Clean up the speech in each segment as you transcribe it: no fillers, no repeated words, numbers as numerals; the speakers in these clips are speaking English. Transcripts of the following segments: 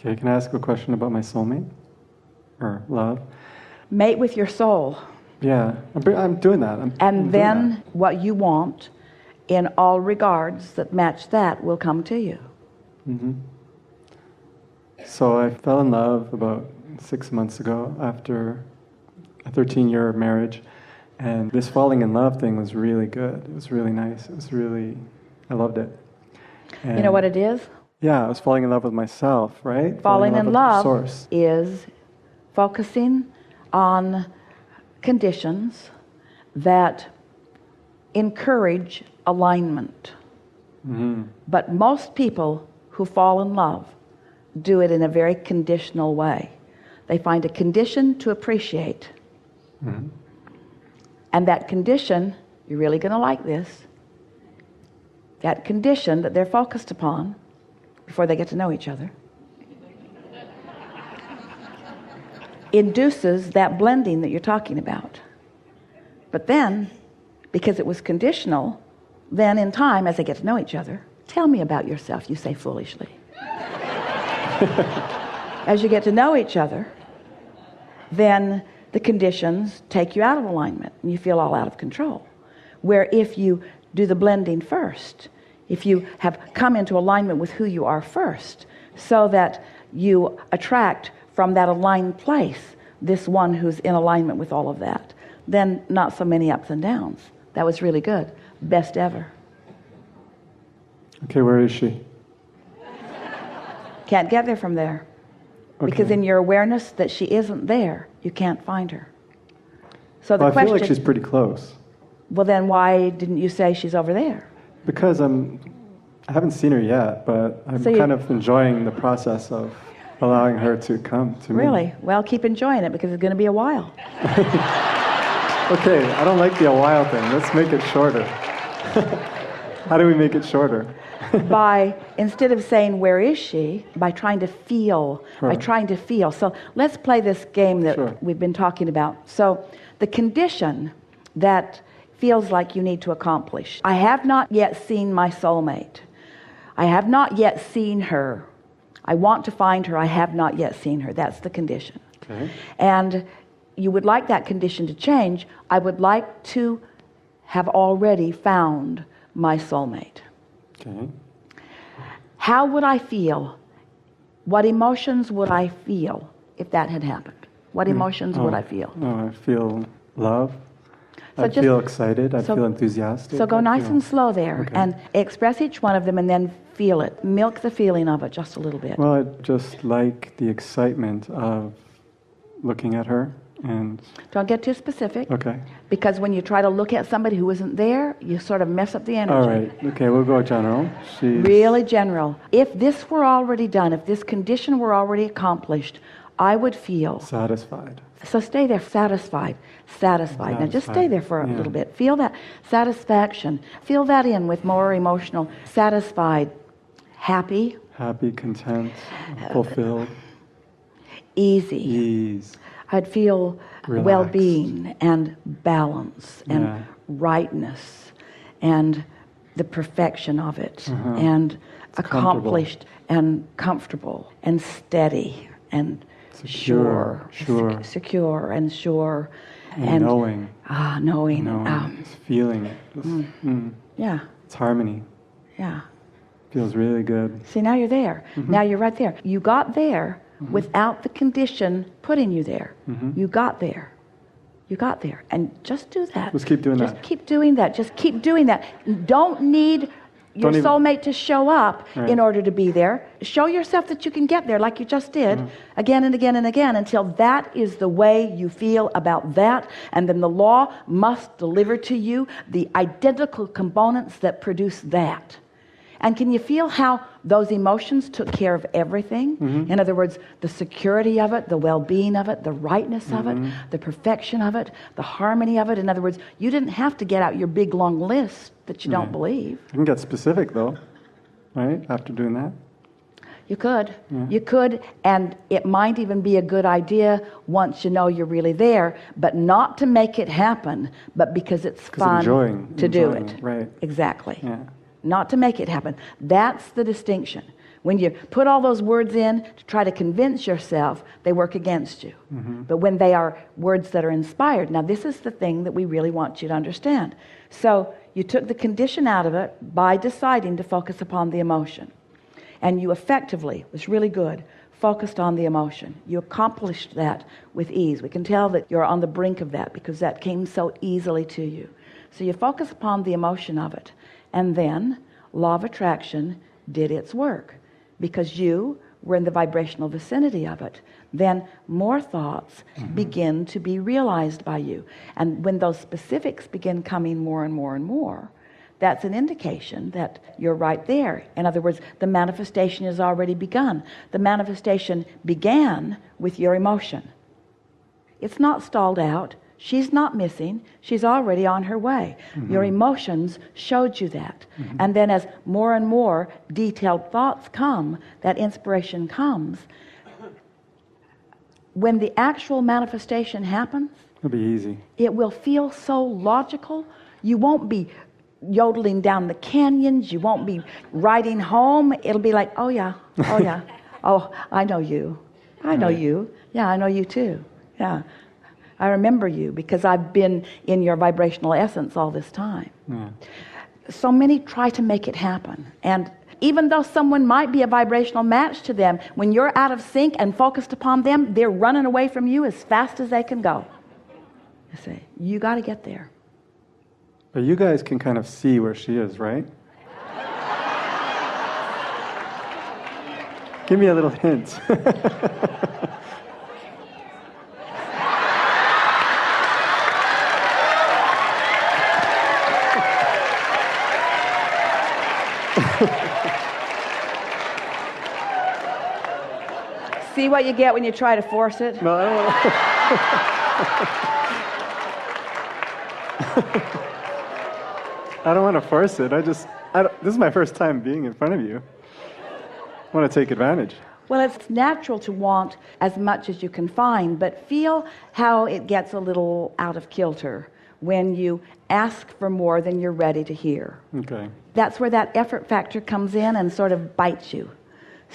Okay, can I ask a question about my soulmate? Or love? Mate with your soul. Yeah, I'm doing that. I'm then doing what you want in all regards that match that will come to you. Mm-hmm. So I fell in love about 6 months ago after a 13-year marriage. And this falling in love thing was really good. It was really nice. I loved it. And you know what it is? Yeah, I was falling in love with myself, right? Falling in with love the source. is focusing on conditions that encourage alignment. Mm-hmm. But most people who fall in love do it in a very conditional way. They find a condition to appreciate. Mm-hmm. And that condition, you're really going to like this, that condition that they're focused upon before they get to know each other induces that blending that you're talking about. But then, because it was conditional, then in time, as they get to know each other, tell me about yourself, you say foolishly. As you get to know each other, then the conditions take you out of alignment and you feel all out of control. Where if you do the blending first, if you have come into alignment with who you are first, so that you attract from that aligned place this one who's in alignment with all of that, then not so many ups and downs. That was really good. Best ever. Okay, where is she? Can't get there from there. Okay. Because in your awareness that she isn't there, you can't find her. So the I question, feel like she's pretty close. well then why didn't you say she's over there? Because I haven't seen her yet, but I'm So kind of enjoying the process of allowing her to come to me. Really? Well, keep enjoying it because it's going to be a while. Okay, I don't like the a while thing. Let's make it shorter. How do we make it shorter? By, instead of saying, where is she? By trying to feel. Sure. By trying to feel. So let's play this game that Sure. we've been talking about. So the condition that feels like you need to accomplish. I have not yet seen my soulmate. I have not yet seen her. I want to find her. I have not yet seen her. That's the condition. Okay. And you would like that condition to change. I would like to have already found my soulmate. Okay. How would I feel? What emotions would I feel if that had happened? What emotions would I feel? Oh, I feel love. So I just- feel excited. I so- feel enthusiastic. So go I nice feel- and slow there Okay. and express each one of them and then feel it. Milk the feeling of it just a little bit. Well, I just like the excitement of looking at her and... Don't get too specific. Okay. Because when you try to look at somebody who isn't there, you sort of mess up the energy. All right. Okay, we'll go general. She's... Really general. If this were already done, if this condition were already accomplished, I would feel. Satisfied. So stay there, satisfied. Now just stay there for a little bit. Feel that satisfaction. Feel that in with more emotional. Satisfied, happy. Happy, content, fulfilled. Easy. Ease. I'd feel Relaxed. well-being and balance and rightness and the perfection of it and accomplished and comfortable and steady and Secure. secure and sure And knowing. Knowing. Just feeling it. Just, Yeah. It's harmony. Yeah. Feels really good. See, now you're there. Now you're right there. You got there without the condition putting you there. You got there. You got there. And just do that. Just keep doing Just that. keep doing that. Just keep doing that. Don't need your Don't even- soulmate to show up Right. in order to be there. Show yourself that you can get there like you just did again and again and again until that is the way you feel about that. And then the law must deliver to you the identical components that produce that. And can you feel how those emotions took care of everything? In other words, the security of it, the well-being of it, the rightness of it, the perfection of it, the harmony of it. In other words, you didn't have to get out your big long list that you don't believe. You can get specific though, right? After doing that. You could. You could, and it might even be a good idea once you know you're really there, but not to make it happen, but because it's fun to do enjoying it. Right. Exactly. Yeah. Not to make it happen. That's the distinction. When you put all those words in to try to convince yourself, they work against you. But when they are words that are inspired, now this is the thing that we really want you to understand. So you took the condition out of it by deciding to focus upon the emotion. And you effectively, it was really good, focused on the emotion. You accomplished that with ease. We can tell that you're on the brink of that because that came so easily to you. So you focus upon the emotion of it. And then law of attraction did its work. Because you were in the vibrational vicinity of it, then more thoughts begin to be realized by you. And when those specifics begin coming more and more and more, that's an indication that you're right there. In other words, the manifestation has already begun. The manifestation began with your emotion. It's not stalled out. She's not missing. She's already on her way. Your emotions showed you that. And then as more and more detailed thoughts come, that inspiration comes. When the actual manifestation happens, it'll be easy. It will feel so logical. You won't be yodeling down the canyons. You won't be riding home. It'll be like, oh yeah, oh yeah. Oh, I know you. I know you. Yeah, I know you too. Yeah. I remember you because I've been in your vibrational essence all this time. So many try to make it happen. And even though someone might be a vibrational match to them, when you're out of sync and focused upon them, they're running away from you as fast as they can go. You see, you got to get there. But you guys can kind of see where she is, right? Give me a little hint. See what you get when you try to force it? No, I don't want to. I don't want to force it. This is my first time being in front of you. I want to take advantage. Well, it's natural to want as much as you can find, but feel how it gets a little out of kilter when you ask for more than you're ready to hear. Okay. That's where that effort factor comes in and sort of bites you.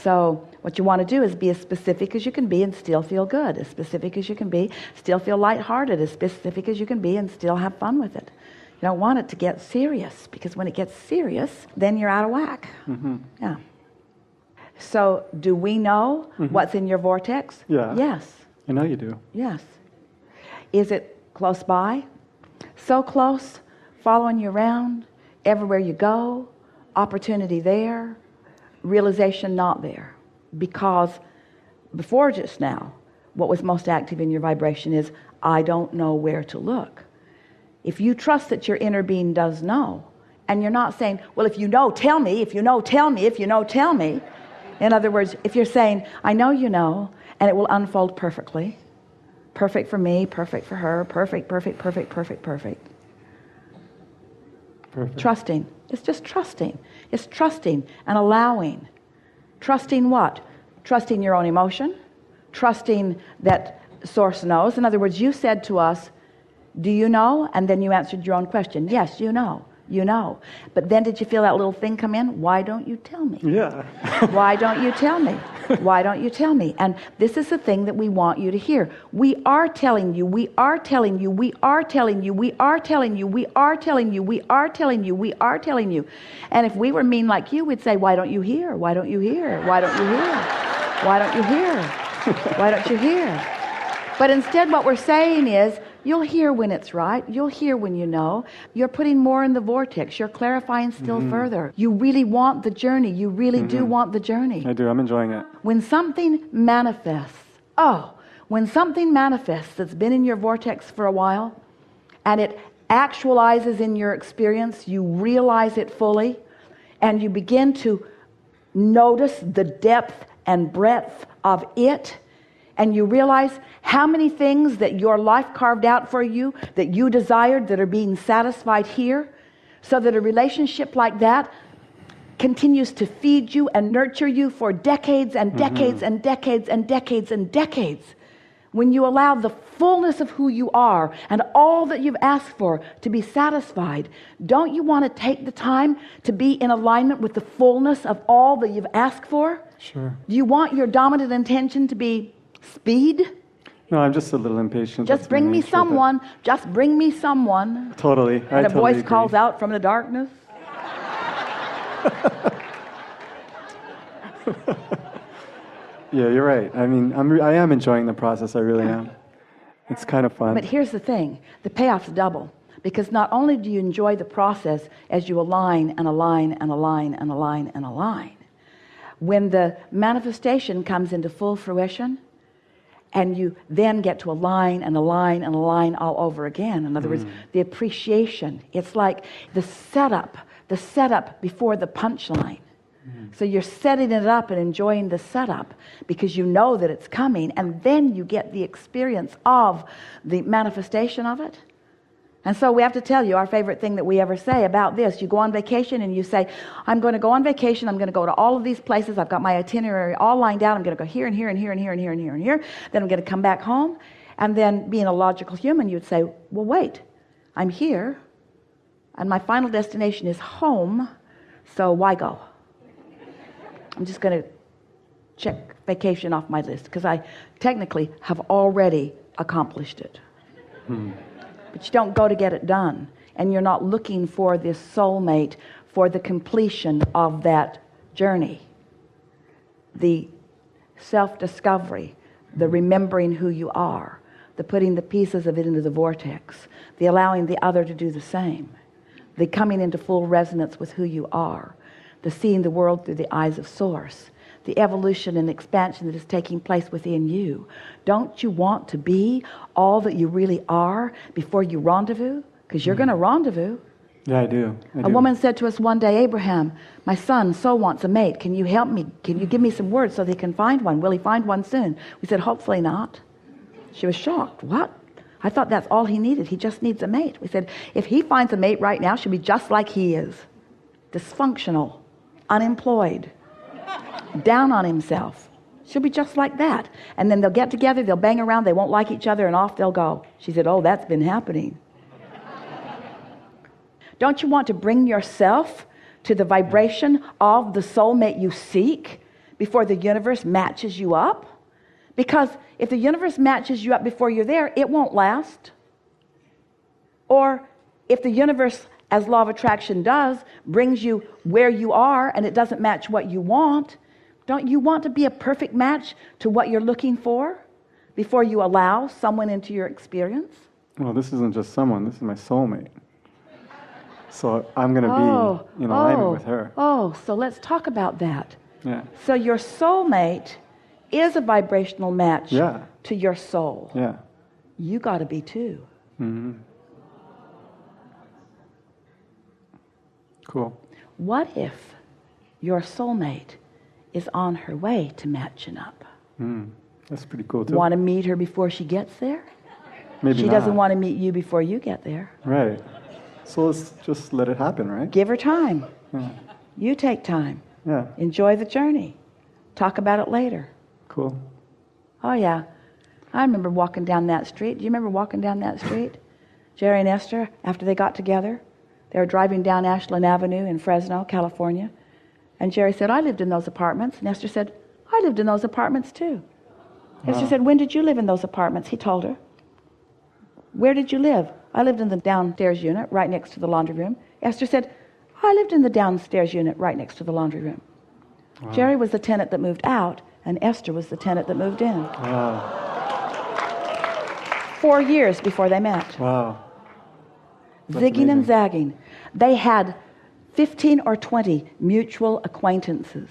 So what you want to do is be as specific as you can be and still feel good. As specific as you can be, still feel lighthearted. As specific as you can be and still have fun with it. You don't want it to get serious, because when it gets serious, then you're out of whack. Yeah. So do we know what's in your vortex? Yeah. Yes. I know you do. Yes. Is it close by? So close, following you around, everywhere you go, opportunity there, realization not there. Because before just now, what was most active in your vibration is, I don't know where to look. If you trust that your inner being does know, and you're not saying, well, if you know, tell me, if you know, tell me, if you know, tell me. In other words, if you're saying, I know you know, and it will unfold perfectly. Perfect for me, perfect for her, perfect, perfect, perfect, perfect, perfect. Perfect. Trusting. It's just trusting. It's trusting and allowing. Trusting what? Trusting your own emotion. Trusting that Source knows. In other words, you said to us, do you know? And then you answered your own question. Yes, you know. You know. But then did you feel that little thing come in? Why don't you tell me? Yeah. Why don't you tell me? Why don't you tell me? And this is the thing that we want you to hear. We are telling you, we are telling you, we are telling you, we are telling you, we are telling you, we are telling you, we are telling you. And if we were mean like you, we'd say, why don't you hear? Why don't you hear? Why don't you hear? Why don't you hear? Why don't you hear? But instead what we're saying is, you'll hear when it's right. You'll hear when you know. You're putting more in the vortex. You're clarifying still further. You really want the journey. You really do want the journey. I do. I'm enjoying it. When something manifests, when something manifests that's been in your vortex for a while, and it actualizes in your experience, you realize it fully, and you begin to notice the depth and breadth of it, and you realize how many things that your life carved out for you that you desired that are being satisfied here, so that a relationship like that continues to feed you and nurture you for decades and decades and decades and decades and decades. when you allow the fullness of who you are and all that you've asked for to be satisfied, don't you want to take the time to be in alignment with the fullness of all that you've asked for? Sure. Do you want your dominant intention to be speed? No, I'm just a little impatient. Just bring me someone. Just bring me someone. Totally. And a totally voice agree. calls out from the darkness. Yeah, you're right. I mean, I am enjoying the process. I really am. It's kind of fun. But here's the thing. The payoff's double. Because not only do you enjoy the process as you align and align and align and align and align, when the manifestation comes into full fruition, and you then get to align and align and align all over again. In other words, the appreciation. It's like the setup before the punchline. So you're setting it up and enjoying the setup because you know that it's coming, and then you get the experience of the manifestation of it. And so we have to tell you our favorite thing that we ever say about this. You go on vacation and you say, I'm going to go on vacation. I'm going to go to all of these places. I've got my itinerary all lined out. I'm going to go here and here and here and here and here and here and here. Then I'm going to come back home. And then being a logical human, you'd say, well, wait, I'm here and my final destination is home. So why go? I'm just going to check vacation off my list because I technically have already accomplished it. But you don't go to get it done. And you're not looking for this soulmate for the completion of that journey. The self-discovery, the remembering who you are, the putting the pieces of it into the vortex, the allowing the other to do the same, the coming into full resonance with who you are, the seeing the world through the eyes of Source, the evolution and expansion that is taking place within you. Don't you want to be all that you really are before you rendezvous? Because you're going to rendezvous. Yeah, I do. A woman said to us one day, Abraham, my son so wants a mate. Can you help me? Can you give me some words so they can find one? Will he find one soon? We said, hopefully not. She was shocked. What? I thought that's all he needed. He just needs a mate. We said, if he finds a mate right now, she'll be just like he is. Dysfunctional, unemployed, down on himself. She'll be just like that. And then they'll get together, they'll bang around, they won't like each other, and off they'll go. She said, oh, that's been happening. Don't you want to bring yourself to the vibration of the soulmate you seek before the universe matches you up? Because if the universe matches you up before you're there, it won't last. Or if the universe, as law of attraction does, brings you where you are and it doesn't match what you want, don't you want to be a perfect match to what you're looking for before you allow someone into your experience? Well, this isn't just someone, this is my soulmate. So I'm going to be in alignment with her. Oh, so let's talk about that. Yeah. So your soulmate is a vibrational match to your soul. Yeah. You got to be too. Mm-hmm. Cool. What if your soulmate is on her way to matching up? That's pretty cool too. Want to meet her before she gets there? Maybe she not. doesn't want to meet you before you get there. Right. So let's just let it happen, right? Give her time. Yeah. You take time. Yeah. Enjoy the journey. Talk about it later. Cool. Oh yeah. I remember walking down that street. Do you remember walking down that street? Jerry and Esther, after they got together, they were driving down Ashland Avenue in Fresno, California. And Jerry said, I lived in those apartments. And Esther said, I lived in those apartments too. Esther said, when did you live in those apartments? He told her. Where did you live? I lived in the downstairs unit right next to the laundry room. Esther said, I lived in the downstairs unit right next to the laundry room. Wow. Jerry was the tenant that moved out, and Esther was the tenant that moved in. Wow. 4 years before they met. Wow. That's Zigging amazing. and zagging. They had 15 or 20 mutual acquaintances.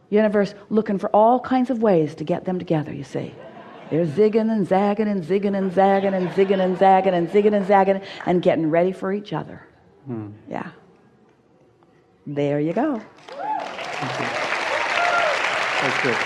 Universe looking for all kinds of ways to get them together, you see. They're zigging and zagging and zigging and zagging and zigging and zagging and zigging and zagging and getting ready for each other. Yeah. There you go. Thank you. That's good.